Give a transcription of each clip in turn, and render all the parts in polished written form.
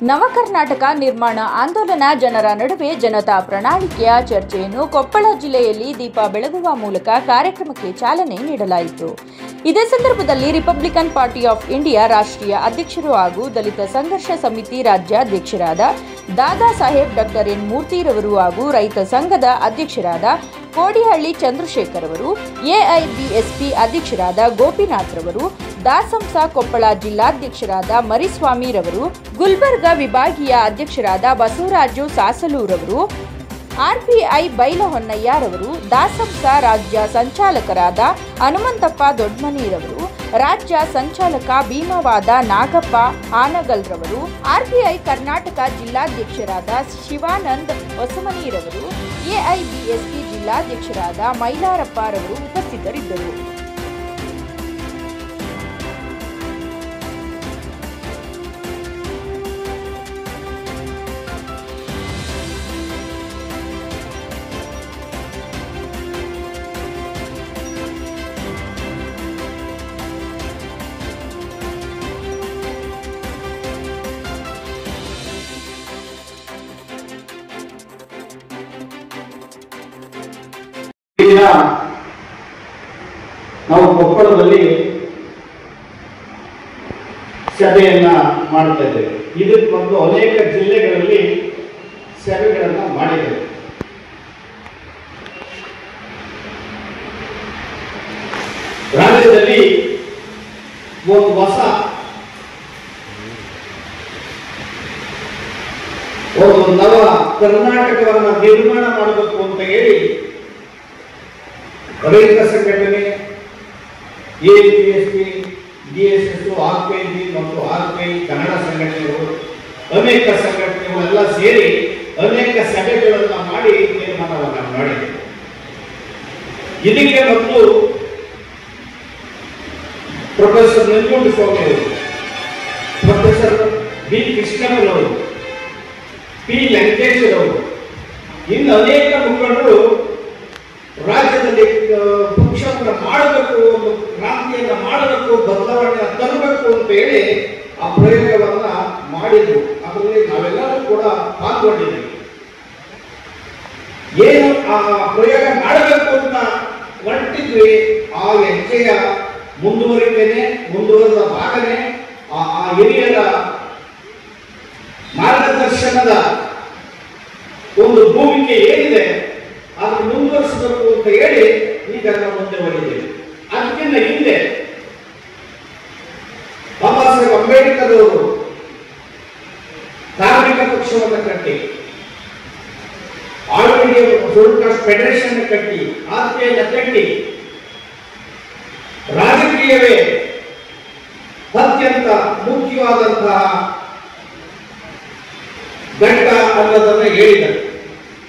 ನವಕರ್ನಾಟಕ ನಿರ್ಮಾಣ ಆಂದೋಲನ ಜನರ ನಡುವೆ ಜನತಾ ಪ್ರಣಾಳಿಕೆಯ ಚರ್ಚೆಯನ್ನು ಕೊಪ್ಪಳ ಜಿಲ್ಲೆಯಲ್ಲಿ ದೀಪ ಬೆಳಗುವ ಮೂಲಕ ಕಾರ್ಯಕ್ರಮಕ್ಕೆ ಚಾಲನೆ ನೀಡಲಾಯಿತು. ಇದೇ ಸಂದರ್ಭದಲ್ಲಿ ರಿಪಬ್ಲಿಕನ್ ಪಾರ್ಟಿ ಆಫ್ ಇಂಡಿಯಾ ರಾಷ್ಟ್ರೀಯ ಅಧ್ಯಕ್ಷರು ಹಾಗೂ ದಲಿತ ಸಂಘರ್ಷ ಸಮಿತಿ ರಾಜ್ಯಾಧ್ಯಕ್ಷರಾದ ದಾದಾ ಸಾಹೇಬ್ ಡಾಕ್ಟರ್ ಎನ್ ಮೂರ್ತಿರವರು ಹಾಗೂ ರೈತ ಸಂಘದ ಅಧ್ಯಕ್ಷರಾದ ಕೋಡಿಹಳ್ಳಿ ಚಂದ್ರಶೇಖರ್ ಅವರು, ಎಐಬಿಎಸ್ಪಿ ಅಧ್ಯಕ್ಷರಾದ ಗೋಪಿನಾಥ್ ರವರು, ದಾಸಂಸ ಕೊಪ್ಪಳ ಜಿಲ್ಲಾಧ್ಯಕ್ಷರಾದ ಮರಿಸ್ವಾಮಿರವರು, ಗುಲ್ಬರ್ಗ ವಿಭಾಗೀಯ ಅಧ್ಯಕ್ಷರಾದ ಬಸವರಾಜು ಸಾಸಲೂರವರು, ಆರ್ಪಿಐ ಬೈಲಹೊನ್ನಯ್ಯರವರು, ದಾಸಂಸ ರಾಜ್ಯ ಸಂಚಾಲಕರಾದ ಹನುಮಂತಪ್ಪ ದೊಡ್ಮನಿರವರು, ರಾಜ್ಯ ಸಂಚಾಲಕ ಭೀಮವಾದ ನಾಗಪ್ಪ ಆನಗಲ್ರವರು, ಆರ್ಪಿಐ ಕರ್ನಾಟಕ ಜಿಲ್ಲಾಧ್ಯಕ್ಷರಾದ ಶಿವಾನಂದ್ ಹೊಸಮನಿರವರು, ಎಐಬಿಎಸ್ಪಿ ಜಿಲ್ಲಾಧ್ಯಕ್ಷರಾದ ಮೈಲಾರಪ್ಪರವರು ಉಪಸ್ಥಿತರಿದ್ದರು. ನಾವು ಕೊಪ್ಪಳದಲ್ಲಿ ಸಭೆಯನ್ನ ಮಾಡ್ತಾ ಇದ್ದೇವೆ. ಇದಕ್ಕೆ ಒಂದು ಅನೇಕ ಜಿಲ್ಲೆಗಳಲ್ಲಿ ಸಭೆಗಳನ್ನ ಮಾಡಿದ್ದೇವೆ. ರಾಜ್ಯದಲ್ಲಿ ಒಂದು ಹೊಸ ಒಂದು ನವ ಕರ್ನಾಟಕವನ್ನು ನಿರ್ಮಾಣ ಮಾಡಬೇಕು ಅಂತ ಹೇಳಿ ರೈತ ಸಂಘಟನೆ, ಎಐಬಿಎಸ್ಪಿ, ಡಿಎಸ್ಎಸ್, ಆರ್ಪಿಐ ಮತ್ತು ಆರ್ಪಿಐ ಕನ್ನಡ ಸಂಘಟನೆಗಳು, ಅನೇಕ ಸಂಘಟನೆಗಳೆಲ್ಲ ಸೇರಿ ಅನೇಕ ಸಭೆಗಳನ್ನು ಮಾಡಿ ತೀರ್ಮಾನವನ್ನು ಮಾಡಿದೆ. ಇದಕ್ಕೆ ಮತ್ತು ಪ್ರೊಫೆಸರ್ ನಂಜುಂಡಸ್ವಾಮಿ ಅವರು, ಪ್ರೊಫೆಸರ್ ಬಿ ಕೃಷ್ಣಪ್ಪನವರು, ಪಿ ಲಂಕೇಶ್ವರ್ ಅವರು, ಇನ್ನು ಅನೇಕ ಮುಖಂಡರು ರಾಜ್ಯದಲ್ಲಿ ಪಕ್ಷವನ್ನು ಮಾಡಬೇಕು, ಒಂದು ಕ್ರಾಂತಿಯನ್ನ ಮಾಡಬೇಕು, ಬದಲಾವಣೆಯನ್ನು ತರಬೇಕು ಅಂತ ಹೇಳಿ ಆ ಪ್ರಯೋಗವನ್ನ ಮಾಡಿದ್ರು. ಅದರಲ್ಲಿ ನಾವೆಲ್ಲರೂ ಕೂಡ ಪಾಲ್ಗೊಂಡಿದ್ದೀವಿ. ಏನು ಆ ಪ್ರಯೋಗ ಮಾಡಬೇಕು ಅಂತ ಹೊರಟಿದ್ವಿ, ಆ ಹೆಜ್ಜೆಯ ಮುಂದುವರಿದ ಭಾಗನೇ ಆ ಹಿರಿಯರ ಮಾರ್ಗದರ್ಶನದ ಒಂದು ಭೂಮಿಕೆ ಏನಿದೆ ಅದನ್ನು ಮುಂದುವರಿಸಬೇಕು ಅಂತ ಹೇಳಿ ಈಗ ನಾವು ಮುಂದೆ ಹೊರಟಿದ್ದೇವೆ. ಅದಕ್ಕಿಂತ ಹಿಂದೆ ಬಾಬಾ ಸಾಹೇಬ್ ಅಂಬೇಡ್ಕರ್ ಅವರು ಕಾರ್ಮಿಕ ಪಕ್ಷವನ್ನು ಕಟ್ಟಿ, ಆಲ್ ಇಂಡಿಯಾ ಫೆಡರೇಷನ್ ಕಟ್ಟಿ, ಆರ್ಪಿಐನ ಕಟ್ಟಿ, ರಾಜಕೀಯವೇ ಅತ್ಯಂತ ಮುಖ್ಯವಾದಂತಹ ಘಟ್ಟ ಅನ್ನೋದನ್ನು ಹೇಳಿದರು.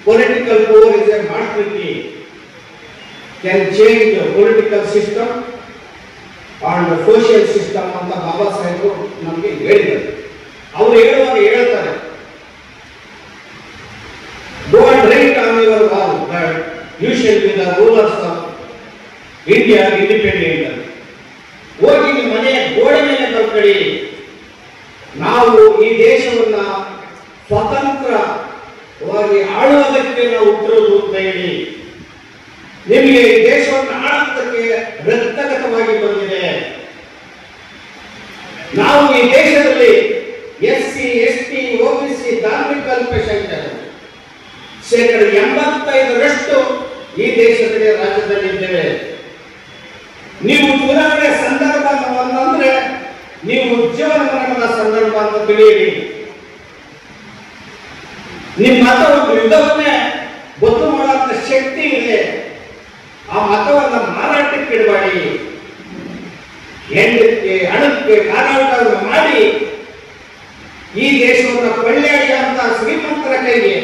Political power is a master key, can change the political system and the social system ಅಂತ ಬಾಬಾ ಸಾಹೇಬರು ನಮಗೆ ಹೇಳಿದರು. ಅವರು ಹೇಳುವಾಗ ಹೇಳ್ತಾರೆ, go and write on your wall that you shall be the rulers of India independent. ಹೋಗಿ ನಿಮ್ಮ ಮನೆಯ ಗೋಡೆ ಮೇಲೆ ಬರ್ಕೊಳ್ಳಿ, ನಾವು ಈ ದೇಶವನ್ನ ಸ್ವತಂತ್ರವಾಗಿ ಆಳುವುದಕ್ಕೆ ನಾವು ಹುಟ್ಟಿರೋದು ಅಂತ ಹೇಳಿ, ನಿಮಗೆ ಈ ದೇಶವನ್ನು ಆಳುವುದಕ್ಕೆ ರಕ್ತಗತವಾಗಿ ಬಂದಿದೆ. ನಾವು ಈ ದೇಶದಲ್ಲಿ SC, ST, OBC ಧಾರ್ಮಿಕ ಅಲ್ಪಸಂಖ್ಯಾತರು ಶೇಕಡ 85% ಈ ದೇಶದಲ್ಲಿ ರಾಜ್ಯದಲ್ಲಿದ್ದೇವೆ. ನೀವು ಚುನಾವಣೆ ಸಂದರ್ಭ ಅಂತಂದ್ರೆ ನೀವು ಜೀವನ ಮರಣದ ಸಂದರ್ಭ ಅಂತ ತಿಳಿಯಿರಿ. ನಿಮ್ಮ ಮತ ಒಂದು ಯುದ್ಧವನ್ನೇ ಗೊತ್ತು ಮಾಡುವಂತ ಶಕ್ತಿ ಇದೆ. ಆ ಮತವನ್ನು ಮಾರಾಟಕ್ಕೆ ಇಡಬೇಡಿ. ಹೆಂಡಕ್ಕೆ ಹಣಕ್ಕೆ ಮಾರಾಟವನ್ನು ಮಾಡಿ ಈ ದೇಶವನ್ನು ಕೊಳ್ಳೆಯಾಡಿದಂತ ಶ್ರೀಮಂತರ ಕೈಗೆ,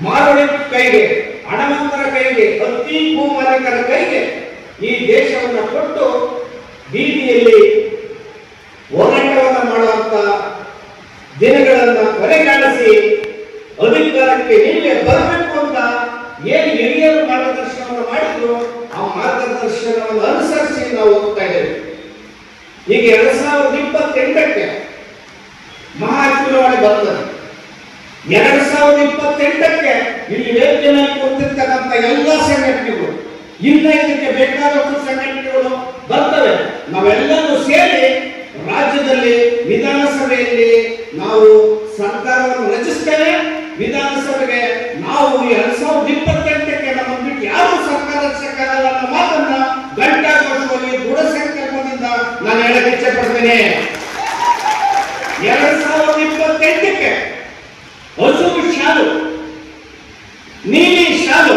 ಮಾರುಡಿ ಕೈಗೆ, ಹಣವಂತರ ಕೈಗೆ, ಅತಿ ಭೂಮಾಲೀಕರ ಕೈಗೆ ಈ ದೇಶವನ್ನು ಕೊಟ್ಟು ಬೀದಿಯಲ್ಲಿ ಹೋರಾಟವನ್ನು ಮಾಡುವಂತ ದಿನಗಳನ್ನು ಕೊನೆಗಾಣಿಸಿ ಅಧಿಕಾರಕ್ಕೆ ನೀವೇ ಬರಬೇಕು ಅಂತ ಏನು ಹಿರಿಯರು ಮಾರ್ಗದರ್ಶನವನ್ನು ಮಾಡಿದ್ರು, ಆ ಮಾರ್ಗದರ್ಶನವನ್ನು ಅನುಸರಿಸಿ ನಾವು ಹೋಗ್ತಾ ಇದ್ದೇವೆ. ಈಗ 2028ಕ್ಕೆ ಮಹಾ ಚುನಾವಣೆ ಬರ್ತದೆ. 2028ಕ್ಕೆ ಇಲ್ಲಿ ವೇದಿಕೆ ಮೇಲೆ ಕೂತಿರ್ತಕ್ಕಂಥ ಎಲ್ಲ ಸಂಘಟನೆಗಳು, ಇನ್ನ ಇದಕ್ಕೆ ಬೇಕಾದಷ್ಟು ಸಂಘಟನೆಗಳು ಬರ್ತವೆ. ನಾವೆಲ್ಲರೂ ಸೇರಿ ರಾಜ್ಯದಲ್ಲಿ ವಿಧಾನಸಭೆಯಲ್ಲಿ ನಾವು ಸರ್ಕಾರವನ್ನು ರಚಿಸ್ತೇವೆ. ವಿಧಾನಸಭೆಗೆ ನಾವು 2028ಕ್ಕೆ ನಮ್ಮ ಬಿಟ್ಟು ಯಾರು ಸರ್ಕಾರ ರಚಿಸಕ್ಕಾಗಲ್ಲ ಅನ್ನೋ ಮಾತನ್ನ ಘಂಟಾಘೋಷವಾಗಿ ದೃಢ ಸಂಕಲ್ಪದಿಂದ ನಾನು ಹೇಳಕ್ಕೆ ಇಚ್ಛೆ ಪಡ್ತೇನೆ. 2028ಕ್ಕೆ ಹಸಿರು ಶಾಲು, ನೀಲಿ ಶಾಲು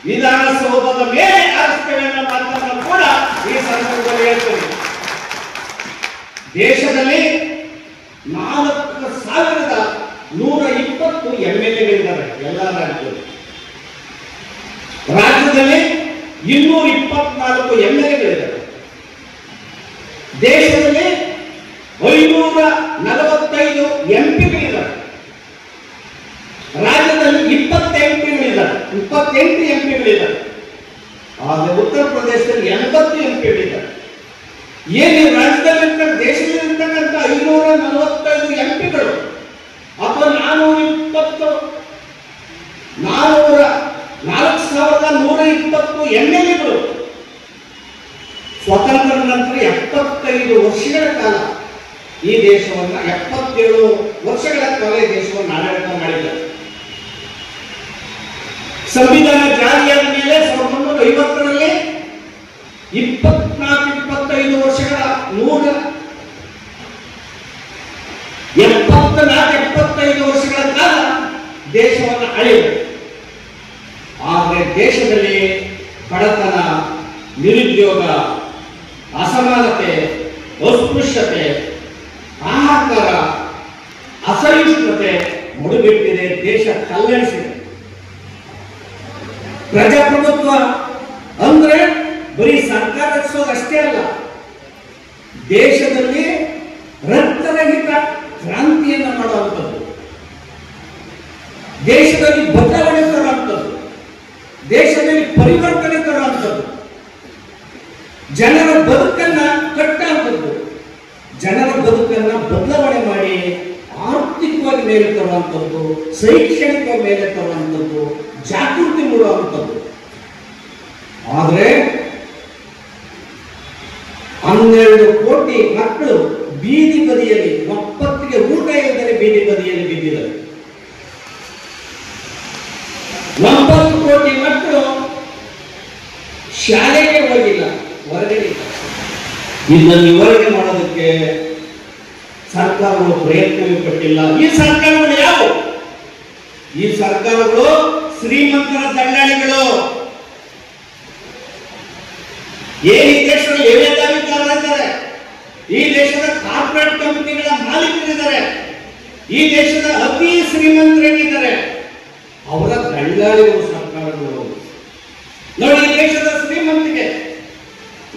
ವಿಧಾನಸೌಧದ ಮೇಲೆ ಆರಿಸ್ತೇವೆ ಅನ್ನೋ ಮಾತನ್ನು ಕೂಡ ಈ ಸಂದರ್ಭದಲ್ಲಿ ಹೇಳ್ತೇನೆ. ದೇಶದಲ್ಲಿ 4120 MLAಗಳಿದ್ದಾರೆ ಎಲ್ಲ ರಾಜ್ಯದಲ್ಲಿ. ರಾಜ್ಯದಲ್ಲಿ 224 MLAಗಳಿದ್ದಾರೆ. ದೇಶದಲ್ಲಿ 545 MPಗಳಿದ್ದಾರೆ. ರಾಜ್ಯದಲ್ಲಿ 28 MPಗಳಿದ್ದಾರೆ. ಆದರೆ ಉತ್ತರ ಪ್ರದೇಶದಲ್ಲಿ 80 MPಗಳಿದ್ದಾರೆ. ಏನು ರಾಜ್ಯದಲ್ಲಿ ದೇಶದಲ್ಲಿರ್ತಕ್ಕಂಥ 545 MPಗಳು ಅಥವಾ 4120 MLAಗಳು ಸ್ವತಂತ್ರ ನಂತರ 75 ವರ್ಷಗಳ ಕಾಲ ಈ ದೇಶವನ್ನ 77 ವರ್ಷಗಳ ಕಾಲ ಈ ದೇಶವನ್ನು ಆಡಳಿತ ಮಾಡಿದ್ದಾರೆ. ಸಂವಿಧಾನ ಜಾರಿಯಾದ ಮೇಲೆ 1950ರಲ್ಲಿ 24-25 ವರ್ಷಗಳ 174-75 ವರ್ಷಗಳ ಕಾಲ ದೇಶವನ್ನು ಆಳಿದೆ. ಆದರೆ ದೇಶದಲ್ಲಿ ಬಡತನ, ನಿರುದ್ಯೋಗ, ಅಸಮಾನತೆ, ಅಸ್ಪೃಶ್ಯತೆ, ಹಾಹಾಕಾರ, ಅಸಹಿಷ್ಣುತೆ ಮುಳುಗಿಟ್ಟಿದೆ. ದೇಶ ಕಲ್ಲಣಿಸಿದೆ. ಪ್ರಜಾಪ್ರಭುತ್ವ ಅಂದ್ರೆ ಬರೀ ಸರ್ಕಾರ ರಚಿಸೋದು ಅಷ್ಟೇ ಅಲ್ಲ, ದೇಶದಲ್ಲಿ ರಕ್ತರಹಿತ ಕ್ರಾಂತಿಯನ್ನು ಮಾಡುವಂಥದ್ದು, ದೇಶದಲ್ಲಿ ಬದಲಾವಣೆ ತರುವಂಥದ್ದು, ದೇಶದಲ್ಲಿ ಪರಿವರ್ತನೆ ತರುವಂಥದ್ದು, ಜನರ ಬದುಕನ್ನ ಕಟ್ಟುವಂಥದ್ದು, ಜನರ ಬದುಕನ್ನ ಬದಲಾವಣೆ ಮಾಡಿ ಆರ್ಥಿಕವಾಗಿ ಮೇಲೆ ತರುವಂಥದ್ದು, ಶೈಕ್ಷಣಿಕವಾಗಿ ಮೇಲೆ ತರುವಂಥದ್ದು, ಜಾಗೃತಿ ಮೂಡುವಂಥದ್ದು. ಆದರೆ 12 ಕೋಟಿ ಮಕ್ಕಳು ಬೀದಿ ಬದಿಯಲ್ಲಿ, ಒಪ್ಪತ್ತಿಗೆ ಊಟ ಇಲ್ಲದೆ ಬೀದಿ ಬದಿಯಲ್ಲಿ ಬಿದ್ದಿದ್ದಾರೆ. 9 ಕೋಟಿ ಮಕ್ಕಳು ಶಾಲೆಗೆ ಹೋಗಿಲ್ಲ, ಹೊರಗಡೆ. ಇದನ್ನು ನಿವಾರಣೆ ಮಾಡೋದಕ್ಕೆ ಸರ್ಕಾರಗಳು ಪ್ರಯತ್ನವೂ ಪಟ್ಟಿಲ್ಲ. ಈ ಸರ್ಕಾರಗಳು ಯಾವುವು? ಈ ಸರ್ಕಾರಗಳು ಶ್ರೀಮಂತರ ದಳ್ಳಾಳಿಗಳು. ಈ ದೇಶದಲ್ಲಿ ಏನೇದಾರಿದ್ದಾರೆ, ಈ ದೇಶದ ಕಾರ್ಪೊರೇಟ್ ಕಂಪನಿಗಳ ಮಾಲೀಕರಿದ್ದಾರೆ, ಈ ದೇಶದ ಅತಿ ಶ್ರೀಮಂತರೇನಿದ್ದಾರೆ ಅವರ ದಳ್ಳಾಳಿಗಳು ಸರ್ಕಾರಗಳು. ನೋಡಿ, ಈ ದೇಶದ ಶ್ರೀಮಂತಿಗೆ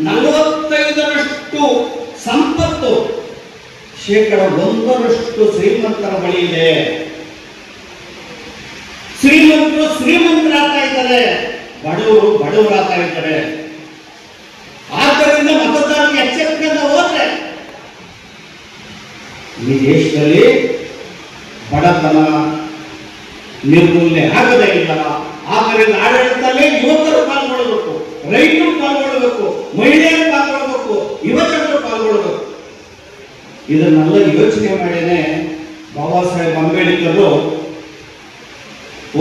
45ರಷ್ಟು ಸಂಪತ್ತು, 1% ಶ್ರೀಮಂತರ ಬಳಿ ಇದೆ. ಶ್ರೀಮಂತರು ಶ್ರೀಮಂತರಾಗ್ತಾ ಇದ್ದಾರೆ, ಬಡವರು ಬಡವರಾಗ್ತಾ ಇದ್ದಾರೆ. ಆದ್ದರಿಂದ ಮತದಾರರಿಗೆ ಎಚ್ಚರಿಕೆಯಿಂದ ಹೋದ್ರೆ ಈ ದೇಶದಲ್ಲಿ ಬಡತನ ನಿರ್ಮೂಲನೆ ಆಗದೇ ಇಲ್ಲ. ಆದ್ದರಿಂದ ಆಡಳಿತದಲ್ಲಿ ಯುವಕರು ಪಾಲ್ಗೊಳ್ಳಬೇಕು, ರೈತರು ಪಾಲ್ಗೊಳ್ಳಬೇಕು, ಮಹಿಳೆಯರು ಪಾಲ್ಗೊಳ್ಳಬೇಕು, ಯುವಕರು ಪಾಲ್ಗೊಳ್ಳಬೇಕು. ಇದನ್ನೆಲ್ಲ ಯೋಚನೆ ಮಾಡಿನೇ ಬಾಬಾ ಸಾಹೇಬ್ ಅಂಬೇಡ್ಕರ್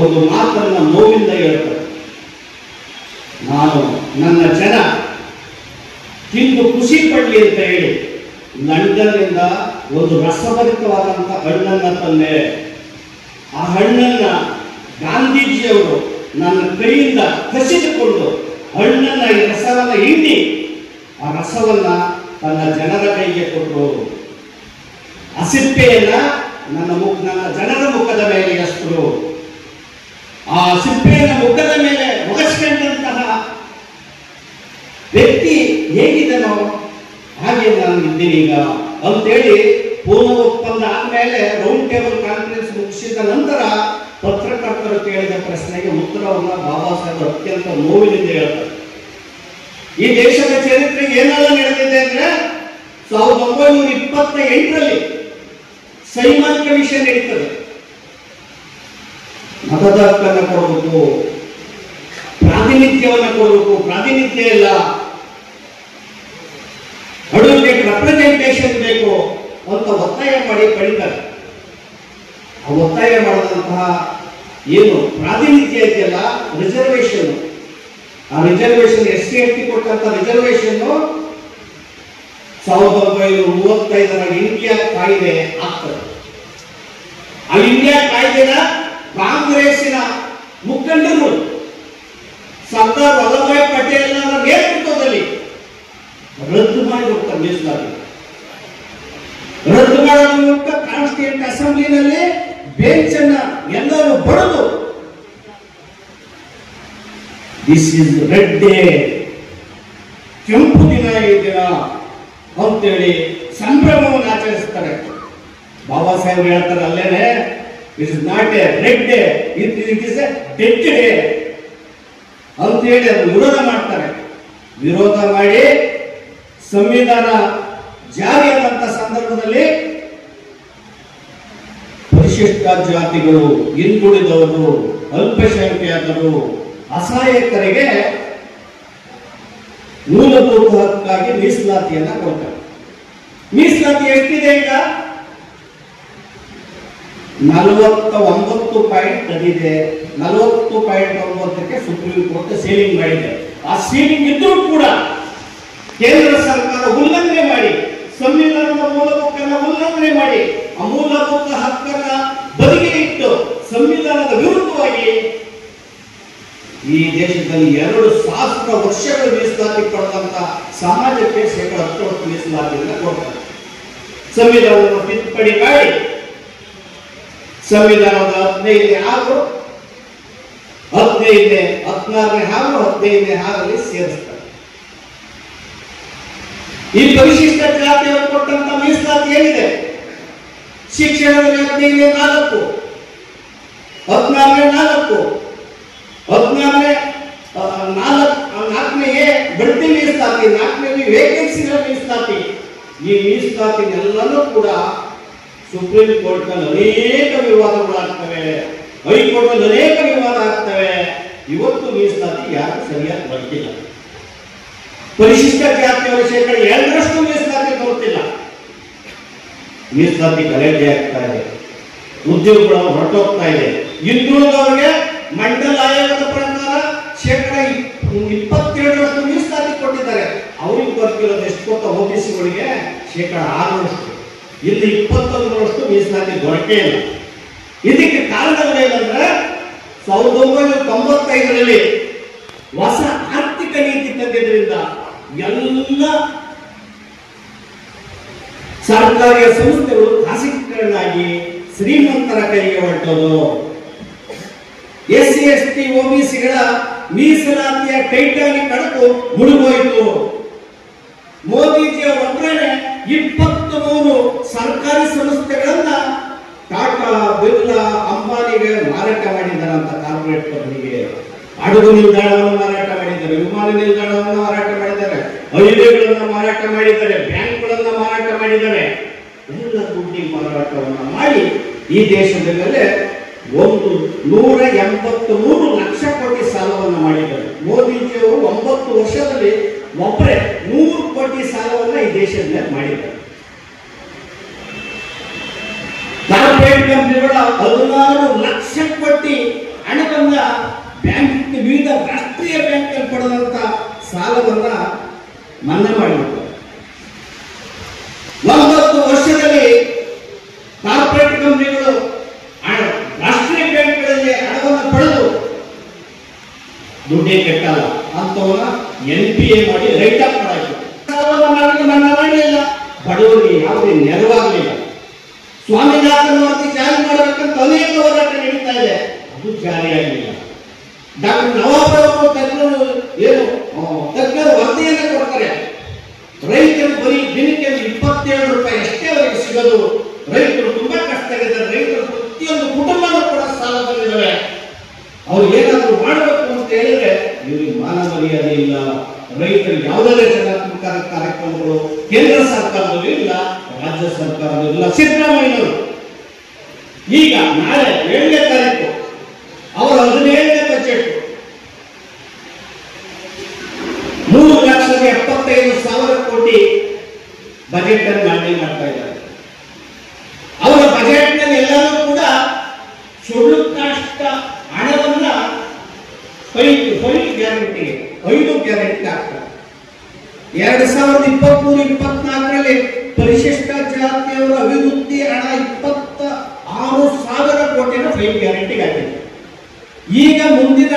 ಒಂದು ಮಾತನ್ನ ನೋವಿಂದ ಹೇಳ್ತಾರೆ. ನಾನು ನನ್ನ ಜನ ತಿಂದು ಖುಷಿ ಪಡಲಿ ಅಂತ ಹೇಳಿ ಲಂಡನ್ನಿಂದ ಒಂದು ರಸಭರಿತವಾದಂತಹ ಹಣ್ಣನ್ನ ತಂದೆ. ಆ ಹಣ್ಣನ್ನ ಗಾಂಧೀಜಿಯವರು ನನ್ನ ಕೈಯಿಂದ ಕಸಿದುಕೊಂಡು ಹಣ್ಣನ್ನ, ಈ ರಸವನ್ನ ಹಿಂಡಿ ಆ ರಸವನ್ನ ತನ್ನ ಜನರ ಕೈಗೆ ಕೊಟ್ಟರು. ಆ ಸಿಪ್ಪೆಯನ್ನ ನನ್ನ ಜನರ ಮುಖದ ಮೇಲೆ ಎಸ್ತರು. ಆ ಸಿಪ್ಪೆಯನ್ನು ಮುಖದ ಮೇಲೆ ಒಗಸ್ಕೊಂಡಂತಹ ವ್ಯಕ್ತಿ ಹೇಗಿದನೋ ಹಾಗೆ ನಾನು ಇದ್ದೀನಿ ಈಗ ಅಂತೇಳಿ ಪೂರ್ಣ ಒಪ್ಪಂದ ಆದ್ಮೇಲೆ ರೌಂಡ್ ಟೇಬಲ್ ಕಾನ್ಫರೆನ್ಸ್ ಮುಗಿಸಿದ ನಂತರ ಪತ್ರಕರ್ತರು ಕೇಳಿದ ಪ್ರಶ್ನೆಗೆ ಉತ್ತರವನ್ನ ಬಾಬಾ ಸಾಹೇಬ್ ಅತ್ಯಂತ ನೋವಿನಿಂದ ಹೇಳ್ತಾರೆ. ಈ ದೇಶದ ಚರಿತ್ರೆಗೆ ಏನೆಲ್ಲ ನಡೆದಿದೆ ಅಂದ್ರೆ 1928ರಲ್ಲಿ ಸೈಮನ್ ಕಮಿಷನ್ ನಡೀತದೆ. ಮತದ ಹಕ್ಕನ್ನು ಕೊಡಬೇಕು, ಪ್ರಾತಿನಿಧ್ಯವನ್ನು ಕೊಡಬೇಕು. ಪ್ರಾತಿನಿಧ್ಯ ಇಲ್ಲ, ಅಡ್ವೊಕೇಟ್ ರೆಪ್ರೆಸೆಂಟೇಷನ್ ಬೇಕು ಅಂತ ಒತ್ತಾಯ ಮಾಡಿ ಪಡಿತಾರೆ. ಆ ಒತ್ತಾಯ ಮಾಡಿದಂತಹ ಏನು ಪ್ರಾತಿನಿಧ್ಯ ಇದೆಯಲ್ಲ, ರಿಸರ್ವೇಶನ್, ಆ ರಿಸರ್ವೇಶನ್ SC ST ಕೊಟ್ಟಂತ ರಿಸರ್ವೇಶನ್ 1935 ಇಂಡಿಯಾ ಕಾಯ್ದೆ ಆಗ್ತದೆ. ಆ ಇಂಡಿಯಾ ಕಾಯ್ದೆನ ಕಾಂಗ್ರೆಸ್ಸಿನ ಮುಖಂಡರು ಸರ್ದಾರ್ ವಲ್ಲಭಾಯ್ ಪಟೇಲ್ ಅವರ ನೇತೃತ್ವದಲ್ಲಿ ರದ್ದು ಮಾಡಿಬಿಡ್ತಾರೆ. ಮೀಸಲಾತಿ ರದ್ದು ಮಾಡುವ ಮೂಲಕ ಕಾನ್ಸ್ಟಿಟ್ಯೂಂಟ್ ಅಸೆಂಬ್ಲಿನಲ್ಲಿ ಬೆಂಚ್ ಅನ್ನ ಎಲ್ಲರೂ ಬಡಿದು ದಿಸ್ ಇಸ್ ರೆಡ್ ಡೇ, ಕೆಂಪು ದಿನ ಈ ದಿನ ಅಂತೇಳಿ ಸಂಭ್ರಮವನ್ನು ಆಚರಿಸ್ತಾರೆ. ಬಾಬಾ ಸಾಹೇಬ್ ಹೇಳ್ತಾರೆ ಅಲ್ಲೇನೆ, it is not a red day, it is a dead day ಅಂತೇಳಿ ಅದು ವಿರೋಧ ಮಾಡ್ತಾರೆ. ವಿರೋಧ ಮಾಡಿ ಸಂವಿಧಾನ ಜಾರಿಯಾದಂತ ಸಂದರ್ಭದಲ್ಲಿ ಪರಿಶಿಷ್ಟ ಜಾತಿಗಳು, ಹಿಂದುಳಿದವರು, ಅಲ್ಪಸಂಖ್ಯಾತರು, ಅಸಹಾಯಕರಿಗೆ ಮೂಲಭೂತ ಹಕ್ಕಾಗಿ ಮೀಸಲಾತಿಯನ್ನ ಕೊಡ್ತಾರೆ. ಮೀಸಲಾತಿ ಎಷ್ಟಿದೆ ಈಗ? 49.10 ಇದೆ. 40.9ಕ್ಕೆ ಸುಪ್ರೀಂ ಕೋರ್ಟ್ ಸೀಲಿಂಗ್ ಮಾಡಿದೆ. ಆ ಸೀಲಿಂಗ್ ಇದ್ರೂ ಕೂಡ ಕೇಂದ್ರ ಸರ್ಕಾರ ಉಲ್ಲಂಘನೆ ಮಾಡಿ, ಸಂವಿಧಾನದ ಮೂಲಭೂತನ ಉಲ್ಲಂಘನೆ ಮಾಡಿ, ಆ ಮೂಲಭೂತ ಹಕ್ಕನ್ನ ಬದಿಗೆ ಇಟ್ಟು ಸಂವಿಧಾನದ ವಿರುದ್ಧವಾಗಿ ಈ ದೇಶದಲ್ಲಿ 2,000 ವರ್ಷಗಳ ಮೀಸಲಾತಿ ಪಡೆದಂತ ಸಮಾಜಕ್ಕೆ 10% ಮೀಸಲಾತಿಯನ್ನು ಕೊಡ್ತಾರೆ. ಸಂವಿಧಾನವನ್ನು ತಿದ್ದುಪಡಿ ಮಾಡಿ ಸಂವಿಧಾನದ 15ನೇ ಹಾಗೂ 16ನೇ ಹಾಗೂ 15ನೇ ಹಾಗಲ್ಲಿ ಸೇರಿಸ್ತಾರೆ. ಈ ಪರಿಶಿಷ್ಟ ಜಾತಿಯವರು ಕೊಟ್ಟಂತ ಮೀಸಲಾತಿ ಏನಿದೆ? ಶಿಕ್ಷಣದಲ್ಲಿ 15ನೇ 4, 16ನೇ 4, 16ನೇ 4ನೇ ಬಡ್ತಿ ಮೀಸಲಾತಿ, 4ನೇ ವೇಕೆನ್ಸಿಗಳ ಮೀಸಲಾತಿ. ಈ ಮೀಸಲಾತಿನೆಲ್ಲನೂ ಕೂಡ ಸುಪ್ರೀಂ ಕೋರ್ಟ್ ನಲ್ಲಿ ಅನೇಕ ವಿವಾದಗಳಾಗ್ತವೆ, ಹೈಕೋರ್ಟ್ ನಲ್ಲಿ ಅನೇಕ ವಿವಾದ ಆಗ್ತವೆ. ಇವತ್ತು ಮೀಸಲಾತಿ ಯಾರು ಸರಿಯಾಗಿ ಬರ್ತಿಲ್ಲ. ಪರಿಶಿಷ್ಟ ಜಾತಿಯವರ 2% ಮೀಸಲಾತಿ ಬರುತ್ತಿಲ್ಲ. ಮೀಸಲಾತಿ ಗಲಾಟೆ ಆಗ್ತಾ ಇದೆ, ಉದ್ಯೋಗಗಳು ಹೊರಟೋಗ್ತಾ ಇದೆ. ಹಿಂದುಳಿದವರಿಗೆ ಮಂಡಲ ಆಯೋಗದ ಪ್ರಕಾರ 22% ಮೀಸಲಾತಿ ಕೊಟ್ಟಿದ್ದಾರೆ. ಅವ್ರಿಗೆ ಬರ್ತಿರೋದು ಎಷ್ಟು ಗೊತ್ತಾ? OBCಗಳಿಗೆ 6%. ಇಲ್ಲಿ 21% ಮೀಸಲಾತಿ ದೊರಕೇ ಇಲ್ಲ. ಇದಕ್ಕೆ ಕಾರಣಗಳೇನಂದ್ರೆ 1995ರಲ್ಲಿ ಹೊಸ ಆರ್ಥಿಕ ನೀತಿ ತಂದಿದ್ದರಿಂದ ಎಲ್ಲ ಸರ್ಕಾರಿ ಸಂಸ್ಥೆಗಳು ಖಾಸಗೀಕರಣ ಆಗಿ ಶ್ರೀಮಂತರ ಕೈಗೆ ಹೊರಟೋದು. SC ST OBCಗಳ ಮೀಸಲಾತಿಯ ಟೈಟಾನಿಕ್ ಕಡಕು ಮುಳುಗೋಯಿತು. ಮೋದಿಜಿಯ ಒಬ್ಬರೇ 23 ಸರ್ಕಾರಿ ಸಂಸ್ಥೆಗಳನ್ನ ಟಾಟಾ, ಬಿರ್ಲಾ, ಅಂಬಾನಿಗೆ ಮಾರಾಟ ಮಾಡಿದ್ದಾರಂತ. ಕಾರ್ಪೊರೇಟ್ ಕಂಪನಿಗೆ ಹಡಗು ನಿಲ್ದಾಣವನ್ನು ಮಾರಾಟ ಮಾಡಿದ್ದಾರೆ, ವಿಮಾನ ನಿಲ್ದಾಣವನ್ನು ಮಾರಾಟ ಮಾಡಿದ್ದಾರೆ, ಹೈವೇಗಳನ್ನು ಮಾರಾಟ ಮಾಡಿದ್ದಾರೆ, ಬ್ಯಾಂಕ್ಗಳನ್ನು ಮಾರಾಟ ಮಾಡಿದ್ದಾರೆ. ಎಲ್ಲ ದುಡ್ಡಿಗೆ ಮಾರಾಟವನ್ನು ಮಾಡಿ ಈ ದೇಶದ ಮೇಲೆ 183 ಲಕ್ಷ ಕೋಟಿ ಸಾಲವನ್ನು ಮಾಡಿದ್ದಾರೆ. ಮೋದಿಜಿಯವರು 9 ವರ್ಷದಲ್ಲಿ ಒಬ್ಬರೇ 100 ಕೋಟಿ ಸಾಲವನ್ನ ಈ ದೇಶದ ಮೇಲೆ ಮಾಡಿದ್ದಾರೆ. ಕಾರ್ಪೊರೇಟ್ ಕಂಪನಿಗಳ 16 ಲಕ್ಷ ಕೋಟಿ ಹಣವನ್ನ ಬ್ಯಾಂಕ್, ವಿವಿಧ ರಾಷ್ಟ್ರೀಯ ಬ್ಯಾಂಕ್ ಪಡೆದಂತ ಸಾಲವನ್ನ ಮನ್ನಾ ಮಾಡಿಬಿಡ್ತಾರೆ. 9 ವರ್ಷದಲ್ಲಿ ಕಾರ್ಪೊರೇಟ್ ಕಂಪನಿಗಳು ರಾಷ್ಟ್ರೀಯ ಬ್ಯಾಂಕ್ಗಳಲ್ಲಿ ಹಣವನ್ನು ಪಡೆದು ದುಡ್ಡೇ ಕೆಟ್ಟಲ್ಲ ಅಂತವನ್ನ NPA ಮಾಡಿ ರೈಟ್ ಅಪ್ ಮಾಡಾಯಿತು. ಮನ್ನಾ ಮಾಡಲಿಲ್ಲ, ಬಡವರಿಗೆ ಯಾವುದೇ ನೆರವಾಗಲಿಲ್ಲ. ಸ್ವಾಮಿನಾಥನ್ ವರದಿ ಜಾರಿ ಮಾಡಬೇಕಂತ ಅನೇಕ ಹೋರಾಟ ನಡೀತಾ ಇದೆ, ಅದು ಜಾರಿಯಾಗಲಿಲ್ಲ. ಡಾಕ್ಟರ್ ನವಾಬ್ ಅವರು ತಜ್ಞರು ವರದಿಯನ್ನು ಕೊಡ್ತಾರೆ. ರೈತರು ಬರೀ ದಿನಕ್ಕೆ 27 ರೂಪಾಯಿ ಅಷ್ಟೇ ಅವರಿಗೆ ಸಿಗೋದು. ರೈತರು ತುಂಬಾ ಕಷ್ಟವಿದ್ದಾರೆ. ರೈತರು ಪ್ರತಿಯೊಂದು ಕುಟುಂಬನೂ ಕೂಡ ಸಾಲದಲ್ಲಿದ್ದಾವೆ. ಅವ್ರು ಏನಾದರೂ ಮಾಡಬೇಕು ಅಂತ ಹೇಳಿದ್ರೆ ಇವರಿಗೆ ಮಾನ ಮರ್ಯಾದೆ ಇಲ್ಲ. ರೈತರಿಗೆ ಯಾವುದೇ ಜನಾತ್ಮಕ ಕಾರ್ಯಕ್ರಮಗಳು ಕೇಂದ್ರ ಸರ್ಕಾರದಲ್ಲೂ ಇಲ್ಲ, ರಾಜ್ಯ ಸರ್ಕಾರದಲ್ಲೂ ಇಲ್ಲ. ಸಿದ್ದರಾಮಯ್ಯನವರು ಈಗ ನಾಳೆ 7ನೇ ತಾರೀಕು ಅವರ 17ನೇ ಬಜೆಟ್ 3,75,000 ಕೋಟಿ ಬಜೆಟ್ ಅನ್ನು ಮಂಡನೆ ಮಾಡ್ತಾ ಇದ್ದಾರೆ. ಅವರ ಬಜೆಟ್ ನಲ್ಲಿ ಎಲ್ಲರೂ ಕೂಡ ಶುಲ್ಕಾಷ್ಟ ಹಣವನ್ನ 5 ಗ್ಯಾರಂಟಿಗೆ 5 ಗ್ಯಾರಂಟಿ ಆಗ್ತಾರೆ. 2023-24ರಲ್ಲಿ ಪರಿಶಿಷ್ಟ ಜಾತಿಯವರ ಅಭಿವೃದ್ಧಿ ಹಣ 26,000 ಕೋಟಿನ 5 ಗ್ಯಾರಂಟಿಗೆ ಆಗಿದೆ. ಈಗ ಮುಂದಿನ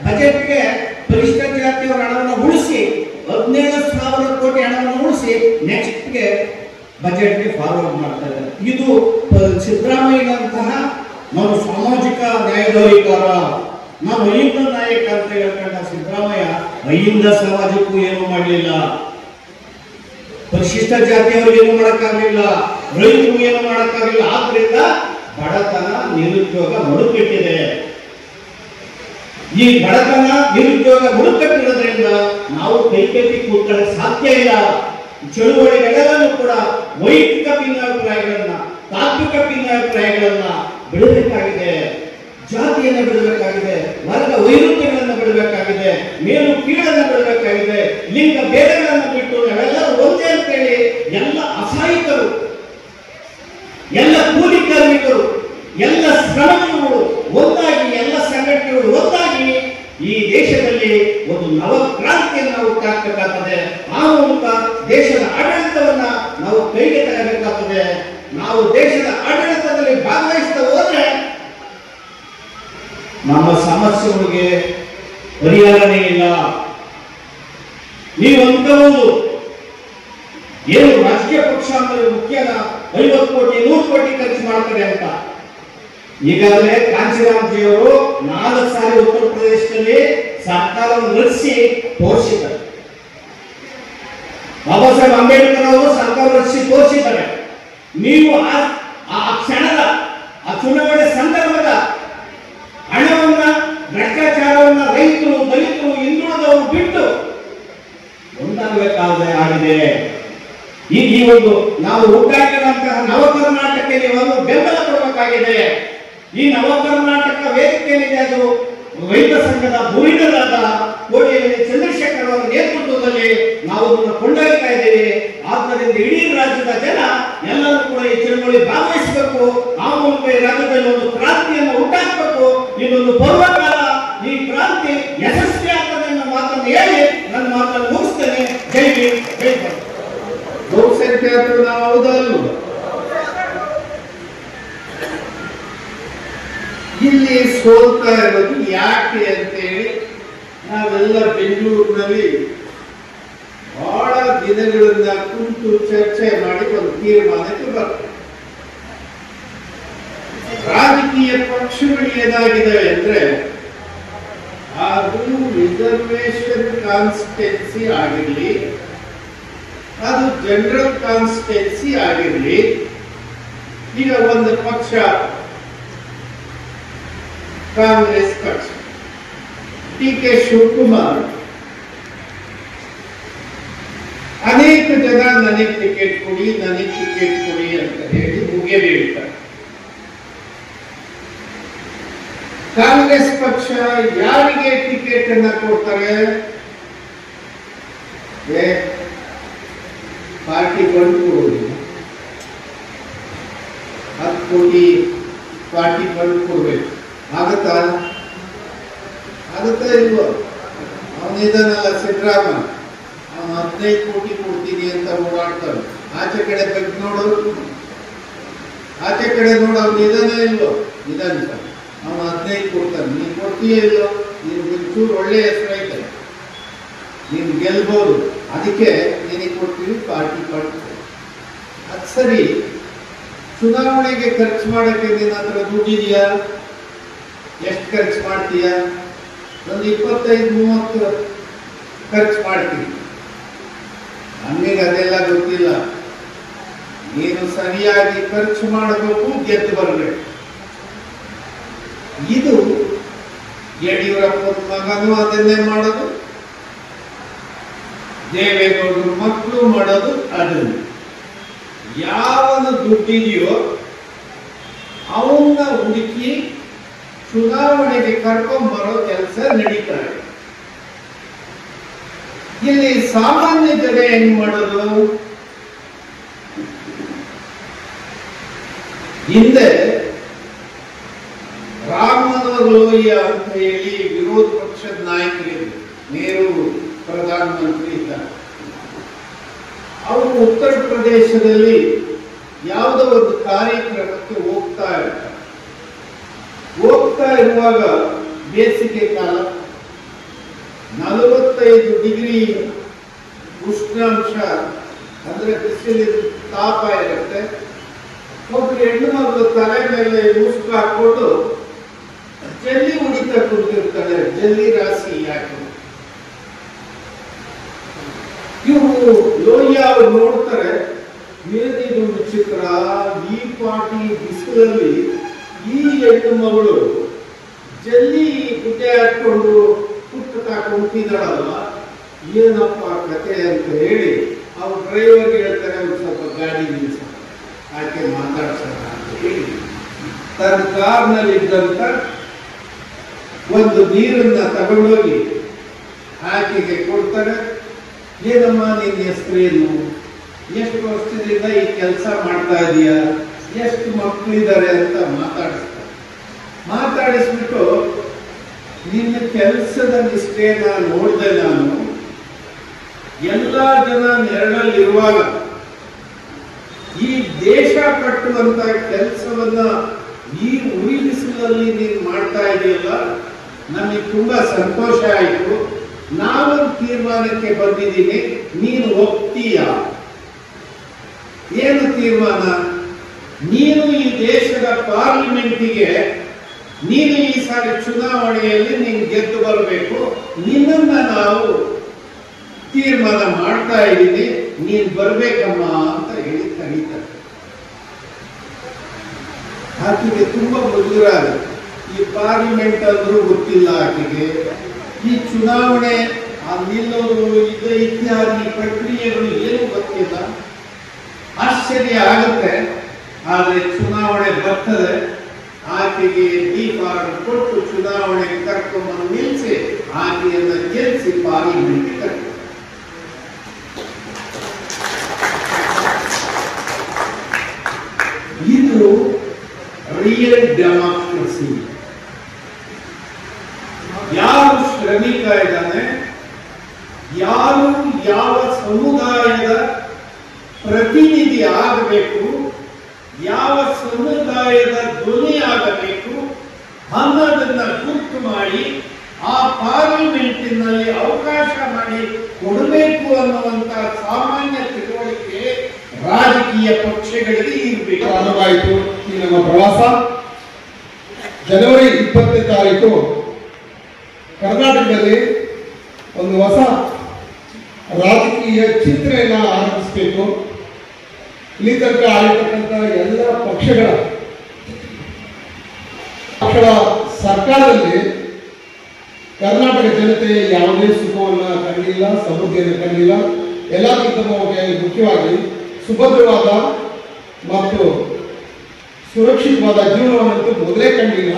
ಬಜೆಟ್ಗೆ ಪರಿಶಿಷ್ಟ ಜಾತಿಯವರ ಹಣವನ್ನು ಉಳಿಸಿ 17,000 ಕೋಟಿ ಹಣವನ್ನು ಉಳಿಸಿ ನೆಕ್ಸ್ಟ್ಗೆ ಬಜೆಟ್ಗೆ ಫಾರ್ವರ್ಡ್ ಮಾಡ್ತಾ ಇದ್ದಾರೆ. ಇದು ಸಿದ್ದರಾಮಯ್ಯನಂತಹ ನಾವು ಸಾಮಾಜಿಕ ನ್ಯಾಯದವರಿಕಾರ, ನಾವು ಅಹಿಂದ ನಾಯಕ ಅಂತ ಹೇಳ್ಕೊಂಡ ಸಿದ್ದರಾಮಯ್ಯ ಅಹಿಂದ ಸಮಾಜಕ್ಕೂ ಏನು ಮಾಡಲಿಲ್ಲ, ಪರಿಶಿಷ್ಟ ಜಾತಿಯವ್ರಿಗೆ ಏನು ಮಾಡಕ್ಕಾಗಲಿಲ್ಲ, ರೈತರು ಏನು ಮಾಡಕ್ಕಾಗಲಿಲ್ಲ. ಆದ್ರಿಂದ ಬಡತನ ನಿರುದ್ಯೋಗ ಮುಡುಕಟ್ಟಿದೆ. ಈ ಬಡತನ ನಿರುದ್ಯೋಗ ಮುಡುಕಟ್ಟಿರೋದ್ರಿಂದ ನಾವು ಕೈಕಟ್ಟಿ ಕೂತ್ಕೊಳ್ಳಕ್ಕೆ ಸಾಧ್ಯ ಇಲ್ಲ. ಚಳುವಳಿಗಳೆಲ್ಲರೂ ಕೂಡ ವೈಯಕ್ತಿಕ ಭಿನ್ನಾಭಿಪ್ರಾಯಗಳನ್ನ, ತಾತ್ವಿಕ ಭಿನ್ನಾಭಿಪ್ರಾಯಗಳನ್ನ ಬಿಡಬೇಕಾಗಿದೆ, ಜಾತಿಯನ್ನು ಬಿಡಬೇಕಾಗಿದೆ, ವರ್ಗ ವೈರುಧ್ಯಗಳನ್ನು ಬಿಡಬೇಕಾಗಿದೆ, ಮೇಲು ಕೀಳನ್ನು ಬಿಡಬೇಕಾಗಿದೆ, ಲಿಂಗ ಭೇದಗಳನ್ನು ಬಿಟ್ಟು ನಾವೆಲ್ಲರೂ ಒಂದೇ ಅಂತೇಳಿ ಎಲ್ಲ ಅಸಹಾಯಕರು, ಎಲ್ಲ ಕೂಲಿ ಕಾರ್ಮಿಕರು, ಎಲ್ಲ ಶ್ರಮಜೀವಿಗಳು ಒಂದಾಗಿ, ಎಲ್ಲ ಸಂಘಟನೆಗಳು ಒಂದಾಗಿ ಈ ದೇಶದಲ್ಲಿ ಒಂದು ನವಕ್ರಾಂತಿಯನ್ನು ನಾವು ಹುಟ್ಟಾಕಬೇಕಾಗ್ತದೆ. ಆ ಮೂಲಕ ದೇಶದ ಆಡಳಿತವನ್ನ ನಾವು ಕೈಗೆ ತರಬೇಕಾಗ್ತದೆ. ನಾವು ದೇಶದ ಆಡಳಿತದಲ್ಲಿ ಭಾಗವಹಿಸ್ತಾ ಹೋದ್ರೆ ನಮ್ಮ ಸಮಸ್ಯೆಗಳಿಗೆ ಪರಿಹಾರನೇ ಇಲ್ಲ. ನೀವು ಅಂದ್ಕೋಬಹುದು ಏನು ರಾಜಕೀಯ ಪಕ್ಷ ಅಂದ್ರೆ ಮುಖ್ಯನ 50 ಕೋಟಿ 100 ಕೋಟಿ ಖರ್ಚು ಮಾಡ್ತಾರೆ ಅಂತ. ಈಗಾಗಲೇ ಕಾಂಚೀರಾಮ್ಜಿಯವರು 4 ಸಾರಿ ಉತ್ತರ ಪ್ರದೇಶದಲ್ಲಿ ಸರ್ಕಾರವನ್ನು ರಚಿಸಿ ತೋರಿಸಿದ್ದಾರೆ. ಬಾಬಾ ಸಾಹೇಬ್ ಅಂಬೇಡ್ಕರ್ ಅವರು ಸರ್ಕಾರ ರಚಿಸಿ ತೋರಿಸಿದ್ದಾರೆ. ನೀವು ಆ ಕ್ಷಣದ ಆ ಚುನಾವಣೆ ಸಂದರ್ಭದ ಹಣವನ್ನ, ಭ್ರಷ್ಟಾಚಾರವನ್ನ ರೈತರು, ದಲಿತರು, ಹಿಂದುಳಿದವರು ಬಿಟ್ಟು ಒಂದಾಗಬೇಕಾದ ಆಗಿದೆ. ಈ ಒಂದು ನಾವು ಹುಟ್ಟಾಕಿರುವಂತಹ ನವ ಕರ್ನಾಟಕಕ್ಕೆ ನೀವು ಬೆಂಬಲ ಕೊಡಬೇಕಾಗಿದೆ. ಈ ನವ ಕರ್ನಾಟಕ ವೇದಿಕೆ ಏನಿದೆ ಅದು ರೈತ ಸಂಘದ ಭೂಮಿಗಳಾದ ಕೋಡಿಯಲ್ಲಿ ಚಂದ್ರಶೇಖರ್ ಅವರ ನೇತೃತ್ವದಲ್ಲಿ ನಾವು ಅದನ್ನು ಕೊಂಡೊಯ್ತಾ ಇದ್ದೇವೆ. ಆದ್ದರಿಂದ ಇಡೀ ರಾಜ್ಯದ ಜನ ಎಲ್ಲರೂ ಕೂಡ ಈ ಚಳವಳಿ ಭಾಗವಹಿಸಬೇಕು. ಆ ಮೂಲಕ ಈ ರಾಜ್ಯದಲ್ಲಿ ಒಂದು ಕ್ರಾಂತಿಯನ್ನು ಹುಟ್ಟಾಕಬೇಕು. ಇದೊಂದು ಪರ್ವಕಾಲ, ಈ ಕ್ರಾಂತಿ ಯಶಸ್ವಿ ಆಗ್ತದೆ ಅನ್ನೋ ಮಾತನ್ನು ಹೇಳಿ ನನ್ನ ಮಾತನ್ನು ಮುಗಿಸ್ತೇನೆ. ಜೈ ಭೀಮ್, ಜೈ ಭಾರತ್. ಬಹುಸಂಖ್ಯಾತರು ನಾವು ಹೌದಲ್ಲ, ಇಲ್ಲಿ ಸೋಲ್ತಾ ಇರೋದು ಯಾಕೆ ಅಂತೇಳಿ ನಾವೆಲ್ಲ ಬೆಂಗಳೂರಿನಲ್ಲಿ ಬಹಳ ದಿನಗಳಿಂದ ಕುಂತು ಚರ್ಚೆ ಮಾಡಿ ಒಂದು ತೀರ್ಮಾನಕ್ಕೆ ಬರ್ತದೆ. ರಾಜಕೀಯ ಪಕ್ಷಗಳು ಏನಾಗಿದ್ದಾವೆ ಅಂದ್ರೆ ಅದು ರಿಸರ್ವೇಶನ್ ಕಾನ್ಸ್ಟಿಟ್ಯೂನ್ಸಿ ಆಗಿರ್ಲಿ, ಅದು ಜನರಲ್ ಕಾನ್ಸ್ಟಿಟ್ಯೂನ್ಸಿ ಆಗಿರ್ಲಿ. ಈಗ ಒಂದು ಪಕ್ಷ ಕಾಂಗ್ರೆಸ್ ಪಕ್ಷ, ಟಿ.ಕೆ. ಶಿವಕುಮಾರ್ ಅನೇಕ ಜನ ನನಗೆ ಟಿಕೆಟ್ ಕೊಡಿ, ನನಗೆ ಟಿಕೆಟ್ ಕೊಡಿ ಅಂತ ಹೇಳಿ ಮುಗಿಯಲಿರ್ತಾರೆ. ಕಾಂಗ್ರೆಸ್ ಪಕ್ಷ ಯಾರಿಗೆ ಟಿಕೆಟ್ ಅನ್ನ ಕೊಡ್ತಾರೆ? ಪಾರ್ಟಿ ಫಂಡ್ ಕೊಡುವುದಿಲ್ಲ, 10 ಕೋಟಿ ಪಾರ್ಟಿ ಫಂಡ್ ಕೊಡ್ಬೇಕು. ಆಗುತ್ತಾ ಇಲ್ವೋ? ಅವನಿದಾನಲ್ಲ ಸಿದ್ದರಾಮಯ್ಯ, ಅವನು 15 ಕೋಟಿ ಕೊಡ್ತೀನಿ ಅಂತ ಓಡಾಡ್ತಾನೆ. ಆಚೆ ಕಡೆ ಬಗ್ಗೆ ನೋಡೋರು, ಆಚೆ ಕಡೆ ನೋಡೋರು ನಿಧಾನ ಇಲ್ವೋ? ನಿಧಾನ ಸರ್, ಅವನು 15 ಕೊಡ್ತಾನೆ. ನೀನು ಕೊಡ್ತೀಯ ಇಲ್ಲೋ? ನೀನು ಒಂಚೂರು ಒಳ್ಳೆ ಹೆಸರು ಐತೆ, ನೀನು ಗೆಲ್ಬಹುದು, ಅದಕ್ಕೆ ನಿನಗೆ ಕೊಡ್ತೀವಿ ಪಾರ್ಟಿ ಫಂಡ್. ಅದು ಸರಿ, ಚುನಾವಣೆಗೆ ಖರ್ಚು ಮಾಡೋಕ್ಕೆ ನಿನ್ನ ಹತ್ರ ದುಡ್ಡಿದೆಯಾ? ಎಷ್ಟು ಖರ್ಚು ಮಾಡ್ತೀಯ? ಒಂದು 25-30 ಖರ್ಚು ಮಾಡ್ತೀವಿ. ನಮಗೆ ಅದೆಲ್ಲ ಗೊತ್ತಿಲ್ಲ. ನೀನು ಸರಿಯಾಗಿ ಖರ್ಚು ಮಾಡಬೇಕು, ಗೆದ್ದು ಬರಬೇಕು. ಇದು ಯಡಿಯೂರಪ್ಪನ ಮಗನು ಅದನ್ನೇ ಮಾಡೋದು, ದೇವೇಗೌಡರು ಮಕ್ಕಳು ಮಾಡೋದು ಅದನ್ನು. ಯಾವನು ದುಡ್ಡಿದೆಯೋ ಅವನ್ನ ಹುಡುಕಿ ಚುನಾವಣೆಗೆ ಕರ್ಕೊಂಡ್ಬರೋ ಕೆಲಸ ನಡೀತಾ ಇದೆ. ಇಲ್ಲಿ ಸಾಮಾನ್ಯ ಜನ ಹೆಂಗ್ ಮಾಡೋದು? ಹಿಂದೆ ರಾಮಮನೋಹರ್ ಲೋಹಿಯಾ ಅಂತ ಹೇಳಿ ವಿರೋಧ ಪಕ್ಷದ ನಾಯಕರಿದ್ರು, ನೆಹರು ಪ್ರಧಾನಮಂತ್ರಿ ಇದ್ದಾರೆ. ಅವರು ಉತ್ತರ ಪ್ರದೇಶದಲ್ಲಿ ಯಾವುದೋ ಒಂದು ಕಾರ್ಯಕ್ರಮಕ್ಕೆ ಹೋಗ್ತಾ ಇರುವಾಗ ಬೇಸಿಗೆ ಕಾಲ, 45 ಡಿಗ್ರಿ ಉಷ್ಣಾಂಶ ಅಂದ್ರೆ ಬಿಸಿಲಿನ ತಾಪ ಇರುತ್ತೆ. ಒಬ್ರು ಹೆಣ್ಣು ಮಗಳು ತಲೆ ಮೇಲೆ ಮುಸುಕು ಹಾಕೊಂಡು ಜಲ್ಲಿ ಹೊಡಿತಾ ಕುಂತಿರ್ತಾಳೆ, ಜಲ್ಲಿ ರಾಶಿ ಯಾಕೆ. ಇವರು ಲೋಹಿಯಾ ಅವರು ನೋಡ್ತಾರೆ, ಏನಿದು ವಿಚಿತ್ರ, ಈ ಪಾಟಿ ಬಿಸಿಲಲ್ಲಿ ಈ ಹೆಣ್ಣು ಮಗಳು ಜಲ್ಲಿ ಗುಡ್ಡೆ ಹಾಕೊಂಡು ಕುಟ್ಟ ಕುಂತಿದ್ದಾಳಲ್ಲ, ಏನಪ್ಪ ಕತೆ ಅಂತ ಹೇಳಿ ಅವ್ರು ಡ್ರೈವರ್ಗೆ ಹೇಳ್ತಾರೆ, ಒಂದು ಸ್ವಲ್ಪ ಗಾಡಿ ನಿಲ್ಸ, ಆಕೆ ಮಾತಾಡ್ಸೋಣ ಅಂತ ಹೇಳಿ ತನ್ನ ಕಾರ್ನಲ್ಲಿ ಇದ್ದಂತ ಒಂದು ನೀರನ್ನ ತಗೊಂಡೋಗಿ ಆಕೆಗೆ ಕೊಡ್ತಾರೆ. ಏನಮ್ಮ ನಿನ್ನ ಹೆಸರೇನು, ಎಷ್ಟು ವರ್ಷದಿಂದ ಈ ಕೆಲಸ ಮಾಡ್ತಾ ಇದೀಯಾ, ಎಷ್ಟು ಮಕ್ಕಳಿದ್ದಾರೆ ಅಂತ ಮಾತಾಡಿಸ್ಬಿಟ್ಟು ನಿನ್ನ ಕೆಲಸದ ನಿಷ್ಠೆನ ನೋಡಿದೆ ನಾನು. ಎಲ್ಲಾ ಜನ ನೆರಳಲ್ಲಿರುವಾಗ ಈ ದೇಶ ಕಟ್ಟುವಂತ ಕೆಲಸವನ್ನ ಈ ಉರಿ ಬಿಸಿಲಲ್ಲಿ ನೀನು ಮಾಡ್ತಾ ಇದೆಯಲ್ಲ, ನಮಗೆ ತುಂಬಾ ಸಂತೋಷ ಆಯಿತು. ನಾವೊಂದು ತೀರ್ಮಾನಕ್ಕೆ ಬಂದಿದ್ದೀನಿ, ನೀನು ಒಪ್ತೀಯ? ಏನು ತೀರ್ಮಾನ? ನೀನು ಈ ದೇಶದ ಪಾರ್ಲಿಮೆಂಟಿಗೆ ನೀನು ಈ ಸಾರಿ ಚುನಾವಣೆಯಲ್ಲಿ ನೀನು ಗೆದ್ದು ಬರಬೇಕು, ನಿನ್ನನ್ನ ನಾವು ತೀರ್ಮಾನ ಮಾಡ್ತಾ ಇದ್ದೀನಿ, ನೀನು ಬರ್ಬೇಕಮ್ಮ ಅಂತ ಹೇಳಿ ಕರೀತಾರೆ. ಆಕೆಗೆ ತುಂಬಾ ಮುಜುಗರ ಆಗುತ್ತೆ. ಈ ಪಾರ್ಲಿಮೆಂಟ್ ಅಂದ್ರೂ ಗೊತ್ತಿಲ್ಲ ಆಕೆಗೆ, ಈ ಚುನಾವಣೆ ನಿಲ್ಲೋದು ಇದು ಇತ್ಯಾದಿ ಪ್ರಕ್ರಿಯೆಗಳು ಏನು ಗೊತ್ತಿಲ್ಲ. ಆಶ್ಚರ್ಯ ಆಗುತ್ತೆ. ಆದರೆ ಚುನಾವಣೆ ಬರ್ತದೆ, ಆಕೆಗೆ ಡಿ-ಫಾರ್ಮ್ ಕೊಟ್ಟು ಚುನಾವಣೆಗೆ ಕರ್ಕೊಂಡ್ಬಂದು ನಿಲ್ಲಿಸಿ ಆಕೆಯನ್ನ ಗೆಲ್ಲಿಸಿ ಪಾರ್ಲಿಮೆಂಟ್ಗೆ ಕರ್ಕೊಂಡು. ಇದು ರಿಯಲ್ ಡೆಮಾಕ್ರಸಿ. ಯಾರು ಶ್ರಮಿಕ ಇದ್ದಾನೆ, ಯಾರು ಯಾವ ಸಮುದಾಯದ ಪ್ರತಿನಿಧಿ ಆಗಬೇಕು, ಯಾವ ಸಮುದಾಯದ ಧ್ವನಿ ಆಗಬೇಕು ಅನ್ನೋದನ್ನ ಗುರುತು ಮಾಡಿ ಆ ಪಾರ್ಲಿಮೆಂಟಿನಲ್ಲಿ ಅವಕಾಶ ಮಾಡಿ ಕೊಡಬೇಕು ಅನ್ನುವಂತ ಸಾಮಾನ್ಯ ತಿಳುವಳಿಕೆ ರಾಜಕೀಯ ಪಕ್ಷಗಳಿಗೆ ಇರಬೇಕು. ಪ್ರಾರಂಭವಾಯಿತು ಈ ನಮ್ಮ ಪ್ರವಾಸ. ಜನವರಿ 20ನೇ ತಾರೀಕು ಕರ್ನಾಟಕದಲ್ಲಿ ಒಂದು ಹೊಸ ರಾಜಕೀಯ ಚಿತ್ರೆಯನ್ನು ಆರಂಭಿಸಬೇಕು. ಇಲ್ಲಿ ತನಕ ಆಗಿರ್ತಕ್ಕಂಥ ಎಲ್ಲ ಪಕ್ಷಗಳ ಸರ್ಕಾರದಲ್ಲಿ ಕರ್ನಾಟಕ ಜನತೆ ಯಾವುದೇ ಸುಖವನ್ನು ಕಂಡಿಲ್ಲ, ಸಮೃದ್ಧಿಯನ್ನು ಕಂಡಿಲ್ಲ. ಎಲ್ಲಕ್ಕಿಂತ ಮುಖ್ಯವಾಗಿ ಸುಭದ್ರವಾದ ಮತ್ತು ಸುರಕ್ಷಿತವಾದ ಜೀವನವನ್ನಂತೂ ಮೊದಲೇ ಕಂಡಿಲ್ಲ.